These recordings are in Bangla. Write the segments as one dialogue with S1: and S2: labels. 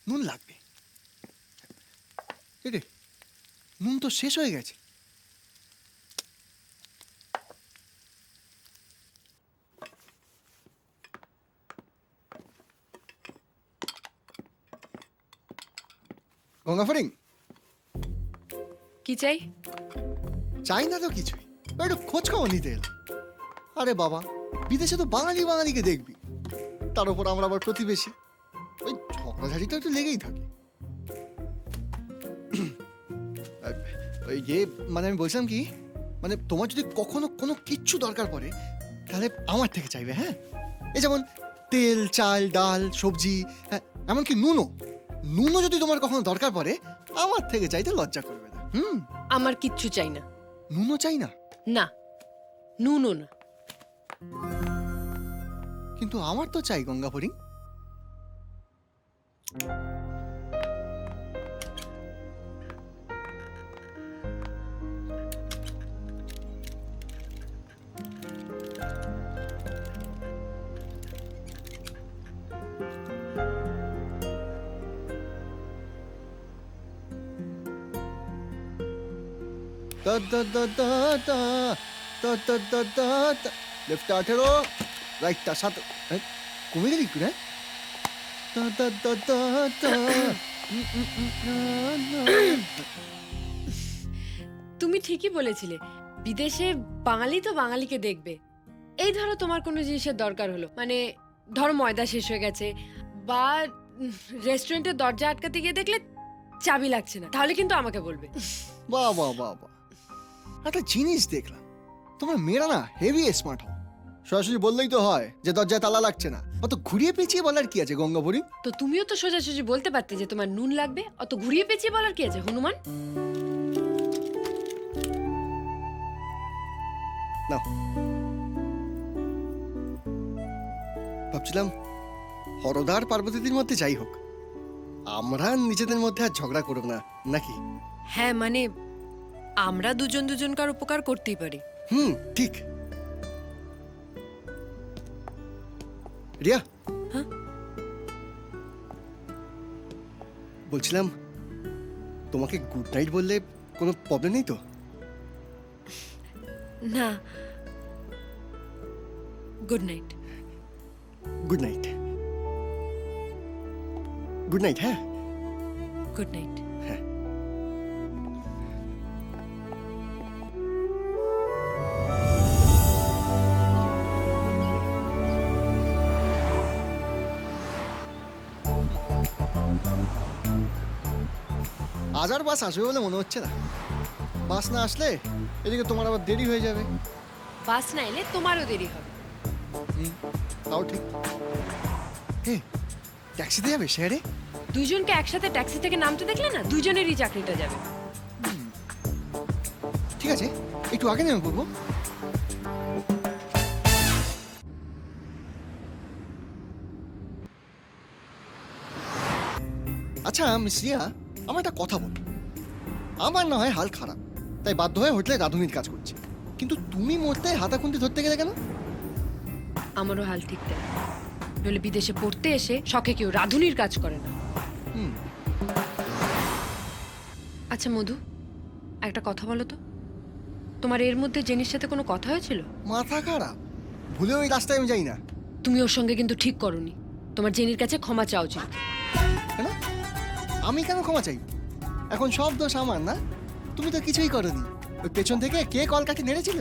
S1: নুন লাগবে। রে নুন তো শেষ হয়ে গেছে। গঙ্গা ফড়িং,
S2: কি চাই?
S1: চাই না তো কিছুই, একটু খোঁজ খবর নিতে এলাম। আরে বাবা, বিদেশে তো বাঙালি বাঙালিকে দেখবি, তার উপর আমরা আবার প্রতিবেশী, ওই ঝগড়াঝাড়িটা একটু লেগেই থাকে। ওই যে মানে আমি বলছিলাম কি, মানে তোমার যদি কখনো কোনো কিচ্ছু দরকার পড়ে তাহলে আমার থেকে চাইবে। হ্যাঁ, এই যেমন তেল, চাল, ডাল, সবজি, হ্যাঁ এমনকি নুনও যদি তোমার কখনো দরকার পড়ে আমার থেকে চাইতে লজ্জা করবে না।
S2: আমার কিচ্ছু চাই না।
S1: নুনও চাই না?
S2: না, নুনও না।
S1: কিন্তু আমার তো চাই গঙ্গা ফড়িং। লেফটটা 18, রাইটটা 7। কমে গেলি একটু, হ্যাঁ?
S2: তুমি ঠিকই বলেছিলে, বিদেশে বাঙালি তো বাঙালিকে দেখবে। এই ধরো তোমার কোনো জিনিসের দরকার হলো, মানে ধরো ময়দা শেষ হয়ে গেছে, বা রেস্টুরেন্টের দরজা আটকাতে গিয়ে দেখলে চাবি লাগছে না, তাহলে কিন্তু আমাকে বলবে।
S1: বাহ বাহ বাহ বাহ, একটা জিনিস দেখলাম, তোমরা মেয়েরা না হেভি স্মার্ট হও। সরাসরি বললেই তো হয় যে দরজায় তালা লাগছে না, অত ঘুরিয়ে পেঁচিয়ে বলার কি আছে গঙ্গা ফড়িং?
S2: তো তুমিও তো সোজাসুজি বলতে পারতে যে তোমার নুন লাগবে, অত ঘুরিয়ে পেঁচিয়ে বলার কি আছে হনুমান?
S1: না, ভাবছিলাম হরদার পার্বতীদের মধ্যে যাই হোক, আমরা নিজেদের মধ্যে আর ঝগড়া করব না, নাকি?
S2: হ্যাঁ, মানে আমরা দুজন দুজনকার উপকার করতেই পারি।
S1: ঠিক। রিয়া,
S2: হ্যাঁ?
S1: বলছিলাম তোমাকে গুড নাইট বললে কোনো প্রবলেম নেই তো?
S2: না, good night.
S1: Good night. Good night. হ্যাঁ,
S2: গুড নাইট।
S1: হ্যাঁ। আজ আর বাস আসবে বলে মনে হচ্ছে না। বাস না আসলে এদিকে তোমার আবার দেরি হয়ে যাবে।
S2: বাস না এলে তোমারও দেরি হবে।
S1: তাও ঠিক। হে, ট্যাক্সিতে যাবে শহরে?
S2: দুইজনকে একসাথে ট্যাক্সি থেকে নামতে দেখলে না দুইজনেরই চাকরিটা যাবে।
S1: ঠিক আছে, একটু আগে নেমে পড়বো। আচ্ছা মিস রিয়া, আমার একটা কথা বল। আমার না হয় হাল খারাপ, তাই বাধ্য হয়ে হোটেলে রাঁধুনির কাজ করছি, কিন্তু তুমি মরতে হাতা খুন্তি ধরতে গেলে কেন?
S2: আমারও হাল ঠিক তাই। নইলে বিদেশে পড়তে এসে শখে কেউ রাঁধুনির কাজ করে না। আচ্ছা মধু, একটা কথা বলো তো, তোমার এর মধ্যে জেনির সাথে কোনো কথা হয়েছিল?
S1: মাথা খারাপ, ভুলেও ওই রাস্তায় আমি যাই না।
S2: তুমি ওর সঙ্গে কিন্তু ঠিক করোনি। তোমার জেনির কাছে ক্ষমা চাওয়া উচিত।
S1: কেন? আমি কেন ক্ষমা চাই? এখন সব দোষ আমার না? তুমি তো কিছুই করনি। ওই পেছন থেকে কে কলকাঠি নেড়েছিল?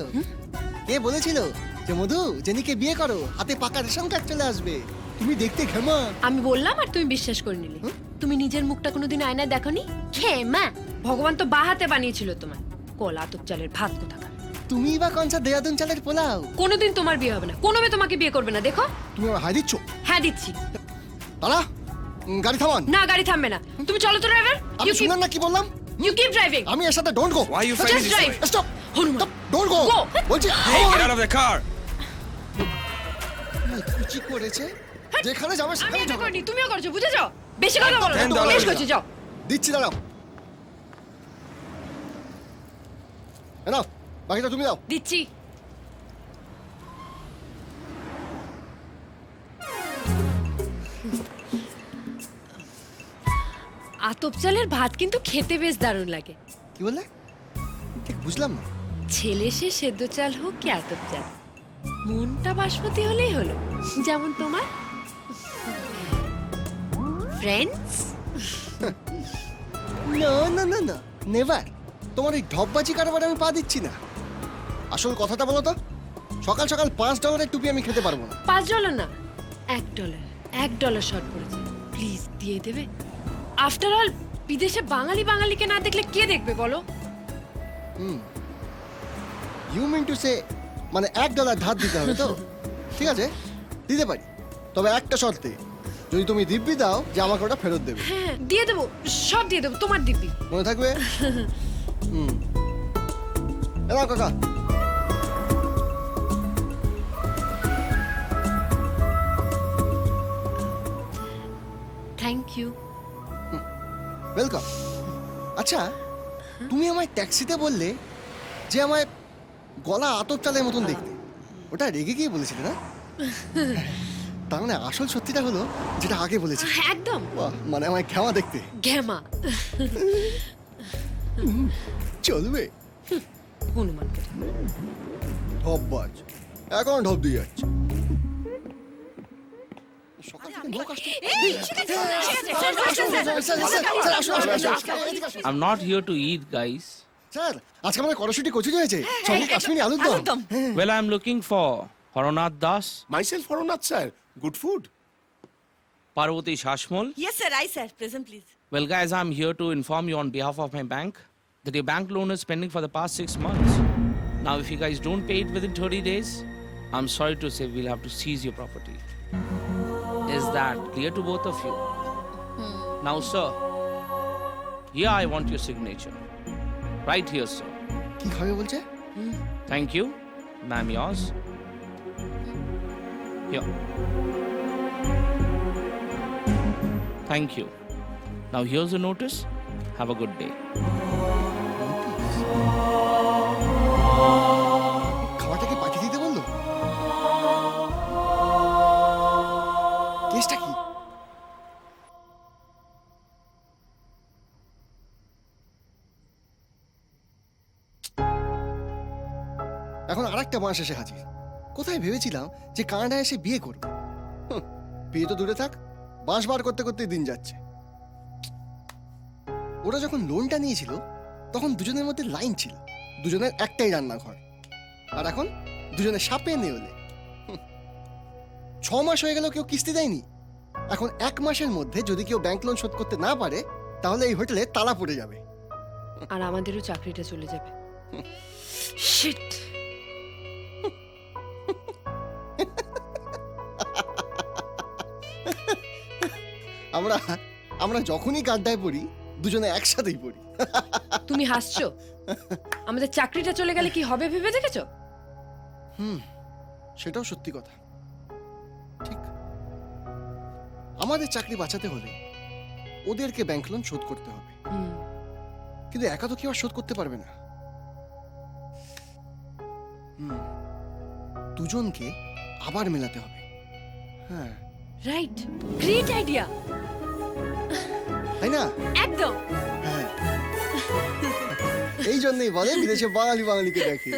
S1: কে বলেছিল যে মধু জেনিকে বিয়ে করো, হাতে পাকা রেশন কার্ড চলে আসবে? তুমি দেখতে ঘেমা।
S2: আমি বললাম আর তুমি বিশ্বাস করে নিলে। তুমি নিজের মুখটা কোনোদিন আয়নায় দেখোনি? খেমা, ভগবান তো বা হাতে বানিয়েছিল তোমার। কলা আতপ চালের ভাত কোথাকার।
S1: তুমি বা কনসা দেয়াদুন চালের পোলাও?
S2: কোনোদিন তোমার বিয়ে হবে না, কোনো মেয়ে তোমাকে বিয়ে করবে না। দেখো,
S1: তুমি আমার হাই দিচ্ছ।
S2: হ্যাঁ দিচ্ছি।
S1: দাঁড়া, গাড়ি থামান।
S2: না, গাড়ি থামবে না। তুমি চলো তো ড্রাইভার।
S1: আমি শুনলাম না কি বললাম?
S2: You keep driving.
S1: আমি এর সাথে don't go.
S3: Why are you
S2: Just
S3: fighting this
S2: drive.
S3: way?
S1: Stop.
S2: Hanuman,
S1: don't go.
S2: Go.
S1: বলছি
S3: Hey, get out of the car!
S1: কুচি করেছে, যেখানে যাবে
S2: আমি
S1: সেখানে
S2: এটা
S1: যাবে।
S2: করিনি, তুমিও করছো, বুঝেছো? বেশি কথা বলো না,
S3: $10
S2: বেশ করছো, যাও।
S1: দিচ্ছি, দাঁড়াও। নাও, বাকিটা তুমি দাও।
S2: দিচ্ছি। আতপ চালের ভাত কিন্তু খেতে বেশ দারুণ লাগে।
S1: কি বললে? ঠিক বুঝলাম না।
S2: ছেলে সে সেদ্ধ চাল হোক কি আতপ চাল, মনটা বাসমতি হলেই হলো, যেমন তোমার। ফ্রেন্ডস?
S1: না না না না, নেভার। তোমার এই ঢপবাজি কারবার আমি পা দিচ্ছি না। আসল কথাটা বলো তো, সকাল সকাল $5 টুপি আমি খেতে পারবো না।
S2: $5 না, $1 শর্ট পড়েছে, প্লিজ দিয়ে দেবে। আফটার অল বিদেশে বাঙালিকে না দেখলে কে দেখবে বলো?
S1: ইউ মিন টু সে মানে $1 ধার দিতে হবে তো? ঠিক আছে, দিতে পারি, তবে একটা শর্তে, যদি তুমি দিব্যি দাও যে আমাকে ওটা ফেরত দেবে।
S2: হ্যাঁ দিয়ে দেবো, সব দিয়ে দেবো, তোমার দিব্যি।
S1: মনে থাকবে? এলাও কাকা।
S2: Thank you.
S1: ওয়েলকাম। আচ্ছা, তুমি আমায় ট্যাক্সিতে বললে যে আমায় গলা আতপ চালের মতন দেখতে, ওটা রেগে গিয়ে বলেছিলে না? তার মানে আসল সত্যিটা হলো যেটা আগে বলেছি।
S2: একদম।
S1: বাহ, মানে আমায় ক্ষমা দেখতে।
S2: ঘ্যামা।
S1: চলবে?
S2: অনুমান করে।
S1: ঢপবাজ, এখন ঢপ দিয়ে যাচ্ছে। সকাল থেকে লোক আসছে।
S3: I'm not here to eat, guys.
S1: Sir, আজকে আমাদের কড়াশুটি কচুরি হয়েছে, সঙ্গে কাশ্মীরি আলুর দম।
S3: Well, I'm looking for Haronath Das,
S4: Myself, Haronath, sir. Good food.
S3: Parvati Shashmol.
S5: Yes, sir. I, sir. Present, please.
S3: Well, guys, I'm here to inform you on behalf of my bank that your bank loan is pending for the past 6 months. Now, if you guys don't pay it within 30 days, I'm sorry to say we'll have to seize your property. Is that clear to both of you? Now, sir, here I want your signature. Right here, sir.
S1: কি খাবে বলছে?
S3: Thank you. Ma'am, yours. Here. Thank you. Now here's the notice. Have a good day.
S1: খাবারটা কি পাঠিয়ে দিতে বললো? কেসটা কি? এখন আরেকটা মাস এসে হাজির। কোথায় ভেবেছিলাম যে কানাডায় এসে বিয়ে করব। বিয়ে তো দূরে থাক, বাঁশ বার করতে করতে দিন যাচ্ছে। ওরা যখন লোনটা নিয়েছিল তখন দুজনের মধ্যে লাইন ছিল, দুজনের একটাই রান্নাঘর। আর এখন দুজনে সাপে নেওলে। 6 মাস হয়ে গেল কেউ কিস্তি দেয়নি। এখন 1 মাসের মধ্যে যদি কেউ ব্যাংক লোন শোধ করতে না পারে তাহলে এই হোটেলে তালা পড়ে যাবে।
S2: আর আমাদেরও চাকরিটা চলে যাবে। শিট।
S1: আমরা আমরা যখনই গাড্ডায় পড়ি দুজনে একসাথেই পড়ি।
S2: তুমি হাসছো? আমাদের চাকরিটা চলে গেলে কি হবে ভেবে দেখেছো?
S1: সেটাও সত্যি কথা। ঠিক, আমাদের চাকরি বাঁচাতে হলে ওদেরকে ব্যাংক লোন শোধ করতে হবে, কিন্তু একা তো কেউ আর শোধ করতে পারবে না। দুজনকে আবার মেলাতে হবে। হ্যাঁ,
S2: রাইট, গ্রেট আইডিয়া।
S1: তাই না?
S2: একদম।
S1: হ্যাঁ, এই জন্যই বলে বিদেশে বাঙালিকে দেখে।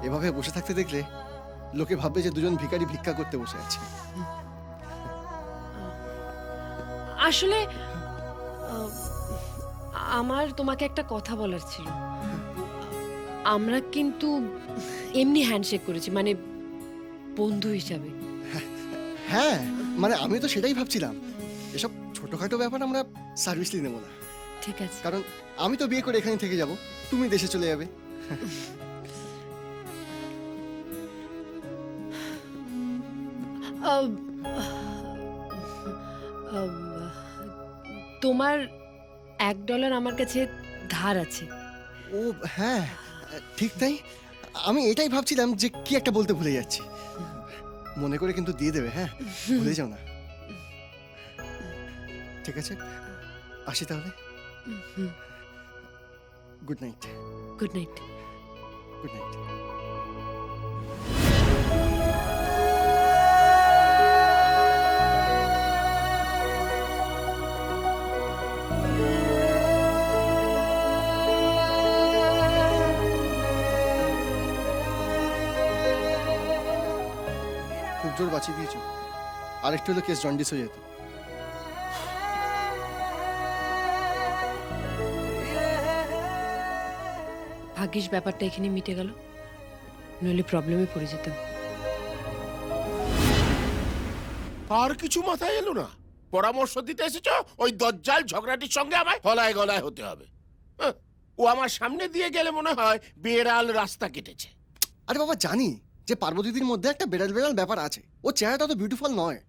S1: এভাবে বসে থাকতে দেখলে লোকে ভাববে যে দুজন ভিখারি ভিক্ষা করতে বসে আছে।
S2: আসলে আমার তোমাকে একটা কথা বলার ছিল। আমরা কিন্তু এমনি হ্যান্ডশেক করেছি, মানে বন্ধু হিসাবে।
S1: হ্যাঁ, মানে আমি তো সেটাই ভাবছিলাম, এসব ছোটখাটো ব্যাপার আমরা সার্ভিসলি নেব না।
S2: ঠিক আছে।
S1: কারণ আমি তো বিয়ে করে এখানে থেকে যাব, তুমি দেশে চলে যাবে।
S2: তোমার $1 আমার কাছে ধার আছে।
S1: ও হ্যাঁ, ঠিক তাই। আমি এটাই ভাবছিলাম যে কি একটা বলতে ভুলে যাচ্ছি। মনে করে কিন্তু দিয়ে দেবে, হ্যাঁ, ভুলে যাও না। ঠিক আছে, আসি তাহলে। Good night.
S2: Good night.
S1: Good night. খুব জোর বাঁচিয়ে দিয়েছো, আরেকটু হলে কেস জন্ডিস হয়ে যেত।
S2: ভাগ্যিস ব্যাপারটা এখানে মিটে গেল, নইলে প্রবলেমে পড়ে যেতাম।
S4: আর কিছু মাথায় এলো না? পরামর্শ দিতে এসেছো ওই দজ্জাল ঝগড়াটির সঙ্গে আমায় গলায় গলায় হতে হবে? হ্যাঁ, ও আমার সামনে দিয়ে গেলে মনে হয় বেড়াল রাস্তা কেটেছে।
S1: আরে বাবা, জানি যে পার্বতীদির মধ্যে একটা বেড়াল বেড়াল ব্যাপার আছে, ও চেহারাটা তো বিউটিফুল নয়।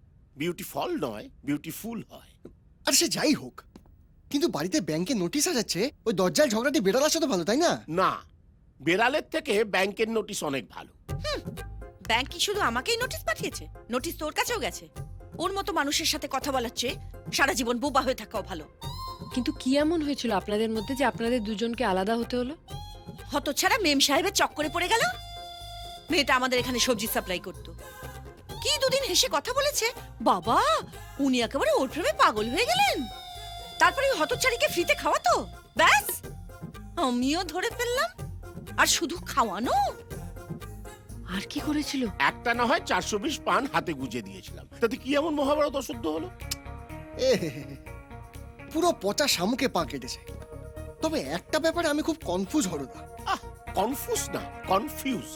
S4: বিউটিফুল নয়, বিউটিফুল হয়।
S1: আর সে যাই হোক, কিন্তু বাড়িতে ব্যাংকে নোটিশ আসাচ্ছে, ওই দরজাল ঝগড়াটি বেড়াল আসা তো ভালো, তাই না?
S4: না, বেড়ালের থেকে ব্যাংকের নোটিশ অনেক ভালো।
S5: ব্যাংক কি শুধু আমাকেই নোটিশ পাঠিয়েছে? নোটিশ তোর কাছেও গেছে। ওর মতো মানুষের সাথে কথা বলার চেয়ে সারা জীবন বোবা হয়ে থাকাও ভালো।
S2: কিন্তু কি এমন হয়েছিল আপনাদের মধ্যে যে আপনাদের দুজনকে আলাদা হতে হলো?
S5: হতচ্ছাড়া মেম সাহেবের চক্করে পড়ে গেল। মেয়েটা আমাদের এখানে সবজি সাপ্লাই করতো, কি দুদিন হেসে কথা বলেছে, বাবা উনি একেবারে ওর প্রেমে পাগল হয়ে গেলেন। তারপরে ওই হতচ্ছাড়িকে ফ্রিতে খাওয়াতো, ব্যাস আমিও ধরে ফেললাম। আর শুধু খাওয়ানো,
S2: আর কি করেছিল?
S4: একটা না হয় 420 পান হাতে গুজে দিয়েছিলাম, তাতে কি এমন মহাভারত অশুদ্ধ হলো?
S1: এ হে হে হে। পুরো পচা শামুকে পা কেটেছে। তবে একটা ব্যাপারে আমি খুব কনফিউজ, হরদা।
S4: কনফিউজ না, কনফিউজ।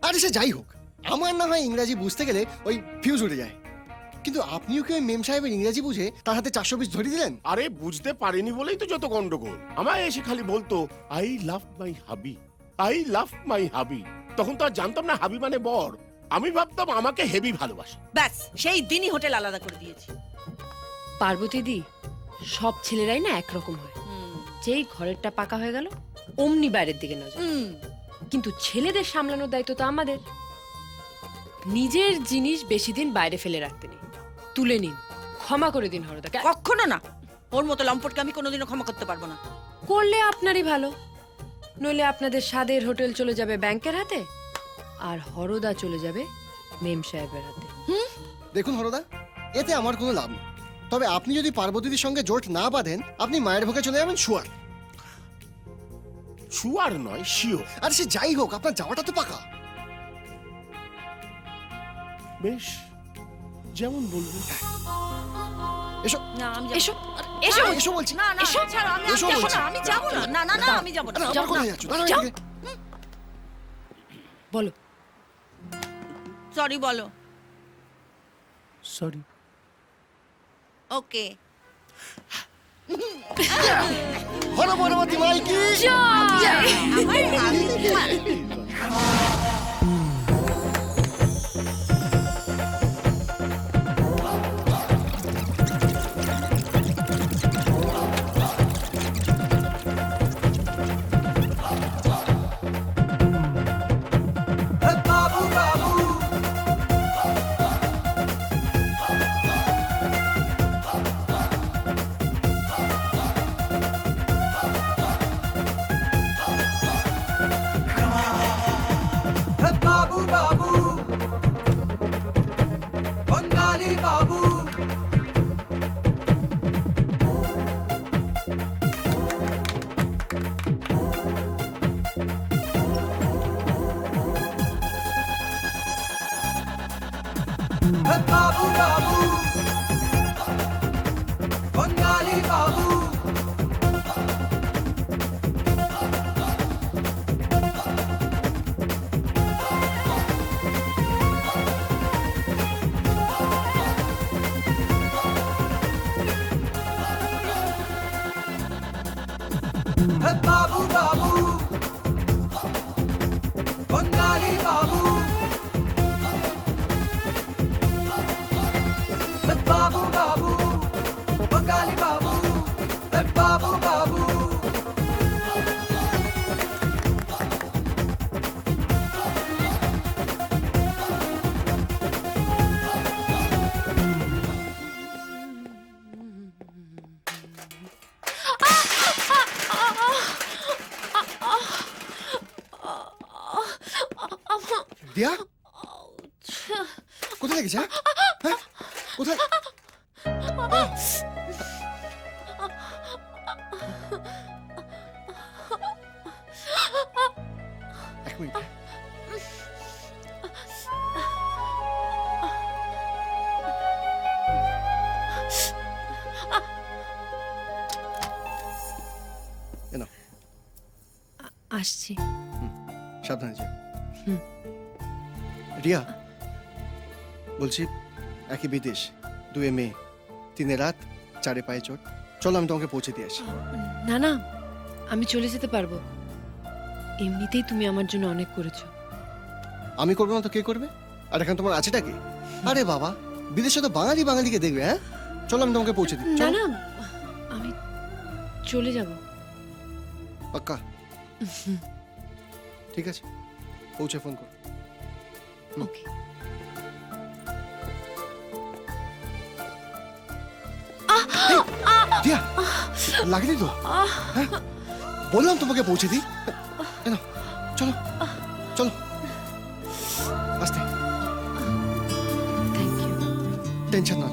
S1: আরে সে যাই হোক, আমার না হয় ইংরাজি বুঝতে গেলে ওই ফিউজ উড়ে যায়, কিন্তু আপনিও কি ওই মেম সাহেবের ইংরাজি বুঝে তার হাতে 420 ধরিয়ে দিলেন?
S4: আরে বুঝতে পারিনি বলেই তো যত গন্ডগোল। আমায় এসে খালি বলতো আই লাভ মাই হাবি, আই লাভ মাই হাবি। তখন তো আর জানতাম না হাবি মানে বর। আমি ভাবতাম আমাকে হেভি ভালোবাসে।
S5: ব্যাস সেই দিনই হোটেল আলাদা করে দিয়েছি।
S2: পার্বতী দি, সব ছেলেরাই না একরকম হয়। যেই ঘরেরটা পাকা হয়ে গেল অমনি বাইরের দিকে নজর। কিন্তু ছেলেদের সামলানোর দায়িত্ব তো আমাদের। নিজের জিনিস বেশি দিন বাইরে ফেলে রাখতে নেই, তুলে নিন, ক্ষমা করে দিন হরদাকে।
S5: কখনো না, ওর মতো লম্পটকে আমি কোনোদিনও ক্ষমা করতে পারবো না।
S2: করলে আপনারই ভালো, নইলে আপনাদের স্বাদের হোটেল চলে যাবে ব্যাংকের হাতে, আর হরদা চলে যাবে মেম সাহেবের হাতে।
S1: দেখুন হরদা, এতে আমার কোনো লাভ নেই। তবে আপনি যদি পার্বতীদির সঙ্গে জোট না বাঁধেন, আপনি মায়ের ভোগে চলে যাবেন শুয়ার।
S4: শুয়ার নয়, শিওর।
S1: আর সে যাই হোক, আপনার যাওয়াটা তো পাকা।
S4: বেশ, যেমন বলবেন।
S1: এসো
S5: না আমি
S2: এসো,
S5: এসো
S1: এসো বলছি।
S5: না না
S2: এসো,
S5: ছাড়ো, আমি
S1: এসো
S5: যাবো
S1: বলছি।
S5: না, আমি যাবো না। না না না আমি যাবো না।
S1: আরে আমার কোথায় যাচ্ছ? দাঁড়াও
S2: যাও।
S1: এদিকে।
S2: বলো।
S5: সরি বলো।
S4: সরি।
S5: ওকে।
S1: হর পার্বতী মাই কি?
S5: আমার
S6: बाबू बाबू बंगाली बाबू बाबू बाबू बंगाली बाबू बाबू बाबू बंगाली बाबू बाबू बाबू बंगाली बाबू बाबू बाबू
S1: দিয়া কোথায় লেগেছে হ্যাঁ? হ্যাঁ? কোথায় আহ! এক মিনিট এ নাও,
S2: আসছি।
S1: সাবধানে যে।
S2: হুম।
S1: রিয়া বলছি, একই বিদেশ, 2 মেয়ে, 3 রাত, 4 পায়ে চোট। চলো আমি তোমাকে পৌঁছে দিয়ে আসি।
S2: না না, আমি চলে যেতে পারবো। এমনিতেই তুমি আমার জন্য অনেক করেছো।
S1: আমি করবো না তো কে করবে? আর এখন তোমার আছেটা কি? আরে বাবা, বিদেশে তো বাঙালি বাঙালিকে দেখবে। হ্যাঁ, চলো আমি তোমাকে পৌঁছে দিই।
S2: না
S1: চলো।
S2: না, আমি চলে যাব।
S1: পাক্কা? ঠিক আছে, পৌঁছে ফোন করো।
S2: ওকে।
S1: দিয়া, লাগেনি তো? হ্যাঁ, বললাম তোমাকে পৌঁছে দিই। কেন? চলো চলো, আস্তে,
S2: থ্যাংক ইউ।
S1: টেনশন না।